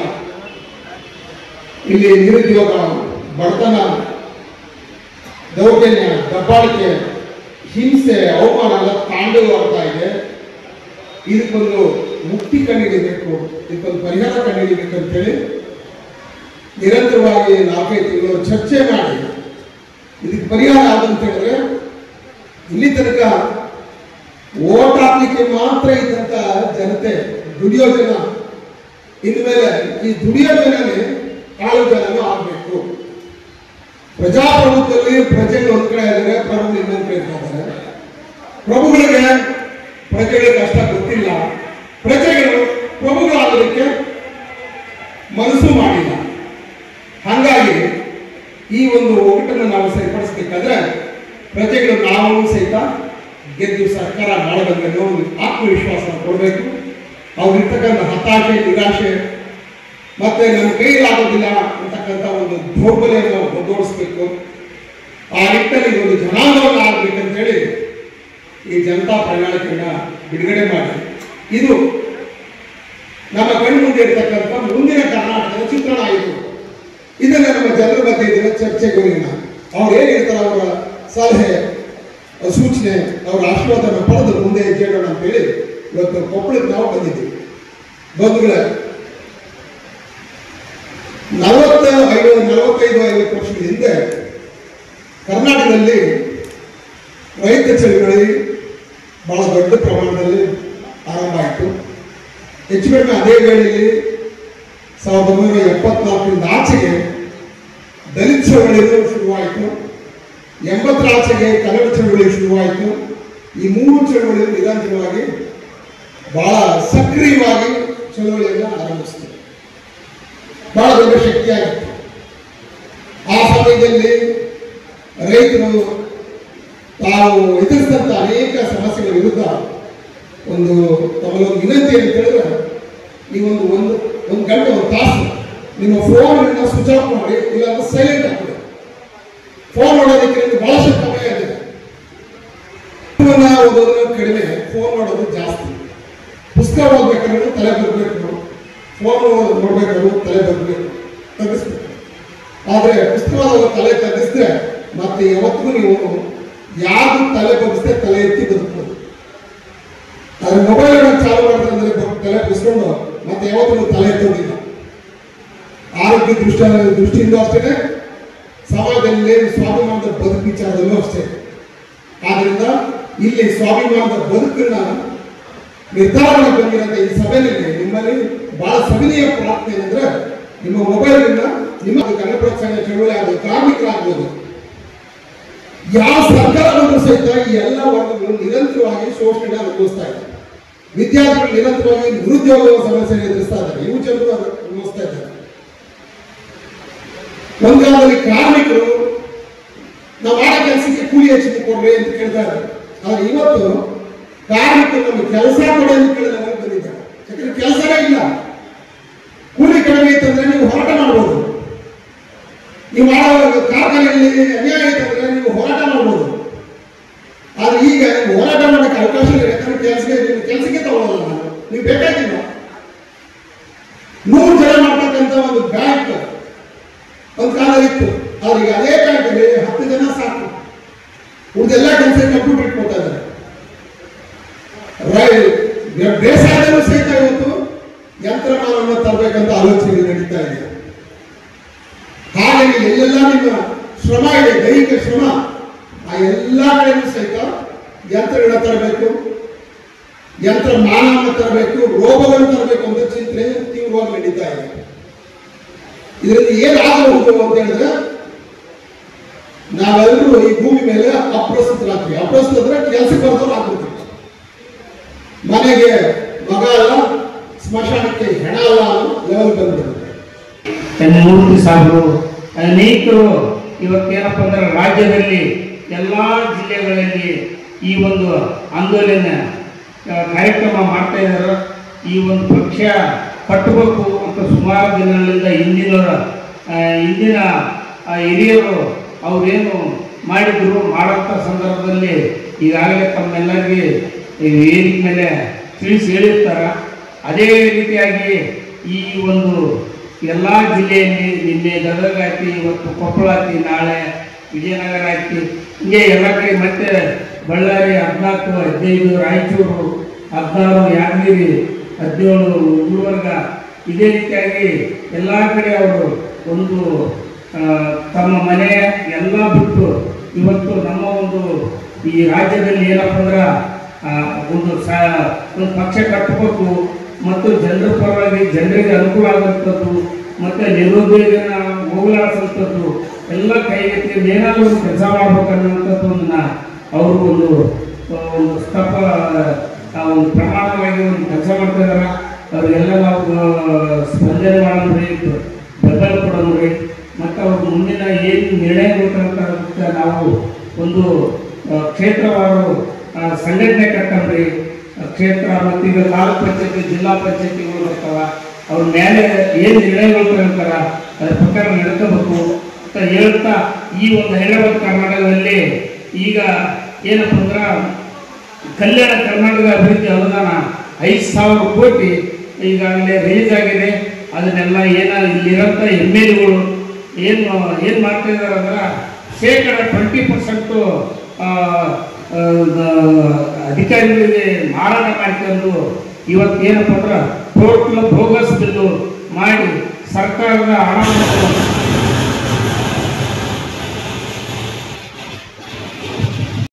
ಇಲ್ಲಿ ನಿರುದ್ಯೋಗ, ಬಡತನ, ದೌರ್ಜನ್ಯ, ದಬ್ಬಾಳಿಕೆ, ಹಿಂಸೆ, ಅವಮಾನ ಎಲ್ಲ ತಾಂಡವವಾಗ್ತಾ ಇದೆ. ಇದಕ್ಕೊಂದು ಮುಕ್ತಿ ಕಂಡುಹಿಡಿಯಬೇಕು, ಇದಕ್ಕೊಂದು ಪರಿಹಾರ ಕಂಡುಹಿಡಿಯಬೇಕು ಅಂತೇಳಿ ನಿರಂತರವಾಗಿ 4-5 ತಿಂಗಳು ಚರ್ಚೆ ಮಾಡಿ ಇದಕ್ಕೆ ಪರಿಹಾರ ಆದಂತ ಹೇಳಿದ್ರೆ, ಇಲ್ಲಿ ತನಕ ಓಟ್ ಹಾಕ್ಲಿಕ್ಕೆ ಮಾತ್ರ ಇದ್ದಂತ ಜನತೆ ದುಡಿಯೋ ಜನ ಇನ್ಮೇಲೆ ಈ ದುಡಿಯೋ ಜನನೇ ಕಾಳು ಜನನೂ ಆಗಬೇಕು. ಪ್ರಜಾಪ್ರಭುತ್ವದಲ್ಲಿ ಪ್ರಜೆಗಳು ಒಂದ್ ಕಡೆ ಇದ್ದಾರೆ, ಪ್ರಭುಗಳು ಇನ್ನೊಂದು ಕಡೆ ಇದ್ದಾರೆ. ಪ್ರಭುಗಳಿಗೆ ಪ್ರಜೆಗಳ ಕಷ್ಟ ಗೊತ್ತಿಲ್ಲ, ಪ್ರಜೆಗಳು ಪ್ರಭುಗಳಾಗೋದಕ್ಕೆ ಮನಸ್ಸು ಮಾಡಿಲ್ಲ. ಹಾಗಾಗಿ ಈ ಒಂದು ಒಗ್ಗಟ್ಟನ್ನು ನಾವು ಸರಿಪಡಿಸಬೇಕಾದ್ರೆ ಪ್ರಜೆಗಳು ನಾವು ಸಹಿತ ಗೆದ್ದು ಸರ್ಕಾರ ಮಾಡಬಲ್ಲೋ ಒಂದು ಆತ್ಮವಿಶ್ವಾಸ ಕೊಡಬೇಕು. ಅವ್ರಿರ್ತಕ್ಕಂಥ ಹತಾಶೆ, ನಿರಾಶೆ ಮತ್ತೆ ನಮ್ಮ ಕೈಲಾಗೋದಿಲ್ಲ ಅಂತಕ್ಕಂಥ ಒಂದು ದೌರ್ಬಲ್ಯವನ್ನು ಒದ್ದೋಡಿಸ್ಬೇಕು. ಆ ನಿಟ್ಟಿನಲ್ಲಿ ಒಂದು ಜನಾಂದೋಲನ ಆಗಬೇಕಂತ ಹೇಳಿ ಈ ಜನತಾ ಪ್ರಣಾಳಿಕೆಯನ್ನ ಬಿಡುಗಡೆ ಮಾಡಿ ಇದು ನಮ್ಮ ಕಣ್ಮುಂದೆ ಇರತಕ್ಕಂಥ ಮುಂದಿನ ಕರ್ನಾಟಕ ಕರ್ನಾಟಕದ ಚಿತ್ರಣ ಆಯಿತು. ಇದನ್ನ ನಮ್ಮ ಜನರ ಮಧ್ಯೆ ಇದನ್ನ ಚರ್ಚೆಗೆ ಹೋಗೋಣ. ಅವ್ರು ಏನ್ ಹೇಳ್ತಾರೆ, ಅವರ ಸಲಹೆ ಸೂಚನೆ, ಅವರ ಆಶೀರ್ವಾದನ ಪಡೆದು ಮುಂದೆ ಹೆಜ್ಜೆ ಇಡೋಣ ಅಂತ ಹೇಳಿ ಇವತ್ತು ಕೊಪ್ಪಳಕ್ಕೆ ನಾವು ಬಂದಿದ್ದೀವಿ. ಬಂಧುಗಳೇ, 45-50 ವರ್ಷದ ಹಿಂದೆ ಕರ್ನಾಟಕದಲ್ಲಿ ರೈತ ಚಳವಳಿ ಬಹಳ ದೊಡ್ಡ ಪ್ರಮಾಣದಲ್ಲಿ ಆರಂಭ ಆಯಿತು. ಹೆಚ್ಚು ಕಡಿಮೆ ಅದೇ ವೇಳೆಯಲ್ಲಿ 1974 ಆಚೆಗೆ ದಲಿತ ಚಳವಳಿಗಳು ಶುರುವಾಯಿತು. 80 ಆಚೆಗೆ ಕನ್ನಡ ಚಳವಳಿ ಶುರುವಾಯಿತು. ಈ 3 ಚಳವಳಿಗಳು ನಿರಂತರವಾಗಿ ಬಹಳ ಸಕ್ರಿಯವಾಗಿ ಚಳವಳಿಯನ್ನು ಆರಂಭಿಸಿತು. ಬಹಳ ದೊಡ್ಡ ಶಕ್ತಿಯಾಗಿತ್ತು. ಆ ಸಮಯದಲ್ಲಿ ರೈತರು ತಾವು ಎದುರಿಸಿದಂಥ ಅನೇಕ ಸಮಸ್ಯೆಗಳ ವಿರುದ್ಧ ತಮ್ಮಲ್ಲೊಂದು ವಿನಂತಿ ಅಂತ ಹೇಳಿದ್ರೆ, ನೀವೊಂದು ಒಂದು ಗಂಟೆ ಒಂದು ತಾಸು ನಿಮ್ಮ ಫೋನ್ ಸ್ವಿಚ್ ಆಫ್ ಮಾಡಿ, ಇಲ್ಲ ಸೈಲೆಂಟ್ ಆಗ್ತದೆ. ಫೋನ್ ನೋಡೋದಕ್ಕೆ ನಿಮ್ಗೆ ಬಹಳಷ್ಟು ಸಮಯ ಇದೆ. ಓದೋದು ಕಡಿಮೆ, ಫೋನ್ ನೋಡೋದು ಜಾಸ್ತಿ. ಪುಸ್ತಕ ಓದ್ಬೇಕಾದ್ರೆ ತಲೆ ಬರಬೇಕು, ಫೋನ್ ನೋಡ್ಬೇಕಾದ್ರೂ ತಲೆ ಬರಬೇಕು, ತಗ್ಗಿಸ್ಬೇಕು. ಆದರೆ ಪುಸ್ತಕ ತಲೆ ತಗ್ಗಿಸಿದ್ರೆ ಮತ್ತೆ ಯಾವತ್ತಿಗೂ ನೀವು ಯಾರು ತಲೆ ಬಗ್ಗಿಸಿದ್ರೆ ತಲೆ ಎತ್ತಿ ಬದುಕ್ಬೋದು. ಆದ್ರೆ ಮೊಬೈಲ್ ಚಾಲು ಮಾಡಿದ್ರೆ ತಲೆ ಬಗ್ಗಿಸ್ಕೊಂಡು ಮತ್ತೆ ಯಾವತ್ತೂ ತಲೆ ಎತ್ತೋದಿಲ್ಲ. ಆರೋಗ್ಯ ದೃಷ್ಟಿಯಿಂದ ಅಷ್ಟೇ, ಸಮಾಜದಲ್ಲಿ ಸ್ವಾಭಿಮಾನದ ಬದುಕು ವಿಚಾರದಲ್ಲೂ ಅಷ್ಟೇ. ಆದ್ರಿಂದ ಇಲ್ಲಿ ಸ್ವಾಭಿಮಾನದ ಬದುಕನ್ನ ನಿರ್ಧಾರ ಬಂದಿರೋಂಥ ಈ ಸಭೆಯಲ್ಲಿ ನಿಮ್ಮಲ್ಲಿ ಬಹಳ ಸವಿನೀಯ ಪ್ರಾರ್ಥನೆ ಏನಂದ್ರೆ, ನಿಮ್ಮ ಮೊಬೈಲಿಂದ ನಿಮ್ಮ ಕನ್ನಡ ಪ್ರೋತ್ಸಾಹ ಚಳವಳಿ ಆಗೋದು, ಕಾರ್ಮಿಕರಾಗ್ಬೋದು, ಯಾವ ಸರ್ಕಾರ ಬಂದರೂ ಸಹಿತ ಈ ಎಲ್ಲ ವರ್ಗಗಳು ನಿರಂತರವಾಗಿ ಶೋಷಣೆ ಅನುಭವಿಸ್ತಾ ಇದ್ದಾರೆ. ವಿದ್ಯಾರ್ಥಿಗಳು ನಿರಂತರವಾಗಿ ನಿರುದ್ಯೋಗ ಸಮಸ್ಯೆ ಎದುರಿಸ್ತಾ ಇದ್ದಾರೆ. ಇವು ಜನರು ಅನುಭವಿಸ್ತಾ ಇದ್ದಾರೆ. ಒಂದು ಕಾಲದಲ್ಲಿ ಕಾರ್ಮಿಕರು ನಾವು ಮಾಡೋ ಕೆಲಸಕ್ಕೆ ಕೂಲಿ ಹೆಚ್ಚಿಗೆ ಕೊಡ್ರಿ ಅಂತ ಕೇಳ್ತಾರೆ. ಆದ್ರೆ ಇವತ್ತು ಕಾರ್ಮಿಕರು ನಮಗೆ ಕೆಲಸ ಕೊಡಿ ಅಂತ ಕೇಳಿದ ಬಂದಿದ್ದಾರೆ. ಯಾಕಂದ್ರೆ ಕೆಲಸವೇ ಇಲ್ಲ. ಕೂಲಿ ಕಡಿಮೆ ಇತ್ತಂದ್ರೆ ನೀವು ಹೋರಾಟ ಮಾಡ್ಬೋದು. ನೀವು ಮಾಡೋ ಕಾರ್ಖಾನೆಯಲ್ಲಿ ಅನ್ಯಾಯ ಇತ್ತಂದ್ರೆ ನೀವು ಹೋರಾಟ ಮಾಡ್ಬೋದು. ಆದ್ರೆ ಈಗ ಹೋರಾಟ ಮಾಡೋಕ್ಕೆ ಅವಕಾಶ ಇಲ್ಲ. ಯಾಕಂದ್ರೆ ಕೆಲಸಕ್ಕೆ ತಗೊಳ್ಳಲ್ಲ ನಾನು, ನೀವು ಬೇಕಾಗಿಲ್ಲ. 100 ಜನ ಮಾಡ್ತಕ್ಕಂಥ ಒಂದು ಬ್ಯಾಂಕ್ ಒಂದು ಕಾಲ ಇತ್ತು. ಆದ್ರೆ ಈಗ ಅದೇ ಬ್ಯಾಂಕಲ್ಲಿ 10 ಜನ ಸಾಕು. ಉಳಿದೆಲ್ಲ ಕೆಲಸ ಕಂಪ್ಯೂಟರ್ ಇಟ್ಕೊಳ್ತಾ ಇದ್ದಾರೆ. ಬೇಸಾಯದಲ್ಲೂ ಸಹಿತ ಇವತ್ತು ಯಂತ್ರಮಾನವನ್ನು ತರಬೇಕಂತ ಆಲೋಚನೆ ನಡೀತಾ ಇದೆ. ಹಾಗಾಗಿ ಎಲ್ಲೆಲ್ಲ ನಿಮ್ಮ ಶ್ರಮ ಇದೆ, ದೈಹಿಕ ಶ್ರಮ, ಆ ಎಲ್ಲ ಕಡೆಯೂ ಸಹಿತ ಯಂತ್ರಗಳನ್ನ ತರಬೇಕು, ಯಂತ್ರಮಾನವನ್ನು ತರಬೇಕು, ರೋಗವನ್ನು ತರಬೇಕು ಅಂತ ಚಿಂತನೆ ತೀವ್ರವಾಗಿ ನಡೀತಾ ಇದೆ. ಇದರಿಂದ ಏನಾಗಬಹುದು ಅಂತ ಹೇಳಿದ್ರೆ, ನಾವೆಲ್ಲರೂ ಈ ಭೂಮಿ ಮೇಲೆ ಅಪ್ರಸ್ತುತರಾಗ್ತೀವಿ. ಅಪ್ರಸ್ತುತ ಅಂದ್ರೆ ಕೆಲಸಕ್ಕೆ ಬರೋದು ಆಗ್ಬಿಡ್ತೀವಿ. ಮನೆಗೆ ಮಗ ಅಲ್ಲ, ಸ್ಮಶಾನಕ್ಕೆ ಹೆಣ ಅಲ್ಲ ಅನ್ನೋ ಲೆವೆಲ್ ಬಂದ್ಬಿಡುತ್ತೆ. ಮೂರ್ತಿ ಸಾಹೇಬರು ಅನೇಕರು ಇವತ್ತೇನಪ್ಪ ಅಂದ್ರೆ ರಾಜ್ಯದಲ್ಲಿ ಎಲ್ಲ ಜಿಲ್ಲೆಗಳಲ್ಲಿ ಈ ಒಂದು ಆಂದೋಲನ ಕಾರ್ಯಕ್ರಮ ಮಾಡ್ತಾ ಇದ್ದಾರೆ. ಈ ಒಂದು ಪಕ್ಷ ಕಟ್ಟಬೇಕು ಅಂತ ಸುಮಾರು ದಿನಗಳಿಂದ ಇಂದಿನ ಹಿರಿಯರು ಅವರೇನು ಮಾಡಿದ್ರು ಮಾಡೋಂಥ ಸಂದರ್ಭದಲ್ಲಿ ಈಗಾಗಲೇ ತಮ್ಮೆಲ್ಲರಿಗೆ ವೇದಿಕೆ ಮೇಲೆ ತಿಳಿಸಿ ಹೇಳಿರ್ತಾರೆ. ಅದೇ ರೀತಿಯಾಗಿ ಈ ಒಂದು ಎಲ್ಲ ಜಿಲ್ಲೆಯಲ್ಲಿ ನಿನ್ನೆ ಗದಗ ಆಯ್ತು, ಇವತ್ತು ಕೊಪ್ಪಳ ಆಯ್ತು, ನಾಳೆ ವಿಜಯನಗರ ಆಯ್ತು, ಹಿಂಗೆ ಎಲ್ಲ ಕಡೆ ಮತ್ತೆ ಬಳ್ಳಾರಿ 14, 15, ರಾಯಚೂರು 16, ಯಾದಗಿರಿ 17, ಗುಲ್ಬರ್ಗ, ಇದೇ ರೀತಿಯಾಗಿ ಎಲ್ಲ ಕಡೆ ಅವರು ಒಂದು ತಮ್ಮ ಮನೆ ಎಲ್ಲ ಬಿಟ್ಟು ಇವತ್ತು ನಮ್ಮ ಒಂದು ಈ ರಾಜ್ಯದಲ್ಲಿ ಏನಪ್ಪ ಅಂದ್ರೆ ಒಂದು ಪಕ್ಷ ಕಟ್ಟಬೇಕು ಮತ್ತು ಜನರ ಪರವಾಗಿ ಜನರಿಗೆ ಅನುಕೂಲ ಆಗುವಂಥದ್ದು ಮತ್ತು ನಿರುದ್ಯೋಗನ ಹೋಗಲಾಡಿಸುವಂಥದ್ದು ಎಲ್ಲ ಕೈಗೆತ್ತಿ ಏನಾದರೂ ಒಂದು ಕೆಲಸ ಮಾಡ್ಬೇಕನ್ನುವಂಥದ್ದನ್ನ ಅವರು ಒಂದು ಒಂದು ಪ್ರಮಾಣವಾಗಿ ಒಂದು ಕೆಲಸ ಮಾಡ್ತಾ ಇದ್ದಾರೆ. ಅವರಿಗೆಲ್ಲ ನಾವು ಸ್ಪಂದನೆ ಮಾಡೋದ್ರಿ, ಬೆಂಬಲ ಕೊಡೋದ್ರಿ, ಮತ್ತು ಅವ್ರ ಮುಂದಿನ ಏನು ನಿರ್ಣಯ ಗೊತ್ತಂತ ನಾವು ಒಂದು ಕ್ಷೇತ್ರವಾರು ಸಂಘಟನೆ ಕಟ್ಟಂದ್ರಿ. ಕ್ಷೇತ್ರ ಮತ್ತು ಈಗ ತಾಲೂಕು ಪಂಚಾಯತಿ, ಜಿಲ್ಲಾ ಪಂಚಾಯತಿಗಳು ಬರ್ತಾವ, ಅವ್ರ ಮೇಲೆ ಏನು ನಿರ್ಣಯಗಳು ತಗೊಳ್ತಾರ ಅದ್ರ ಪ್ರಕಾರ ನಡ್ಕೋಬೇಕು ಅಂತ ಹೇಳ್ತಾ, ಈ ಒಂದು ಹೈದರಾಬಾದ್ ಕರ್ನಾಟಕದಲ್ಲಿ ಈಗ ಏನಪ್ಪ ಅಂದ್ರೆ ಕಲ್ಯಾಣ ಕರ್ನಾಟಕ ಅಭಿವೃದ್ಧಿ ಅನುದಾನ 5,000 ಕೋಟಿ ಈಗಾಗಲೇ ರಿಲೀಸ್ ಆಗಿದೆ. ಅದನ್ನೆಲ್ಲ ಇಲ್ಲಿರೋಂಥ MLAಗಳು ಏನು ಮಾಡ್ತಾಯಿದ್ದಾರೆ ಅಂದ್ರೆ ಶೇಕಡ 20% ಅಧಿಕಾರಿಗಳಿಗೆ ಮಾರಾಟ ಮಾಡ್ಕೊಂಡು ಇವತ್ತೇನಪ್ಪ ಅಂದ್ರೆ ಟೋಟಲ್ ಬೋಗಸ್ ಬಿಲ್ಲು ಮಾಡಿ ಸರ್ಕಾರದ ಹಣವನ್ನು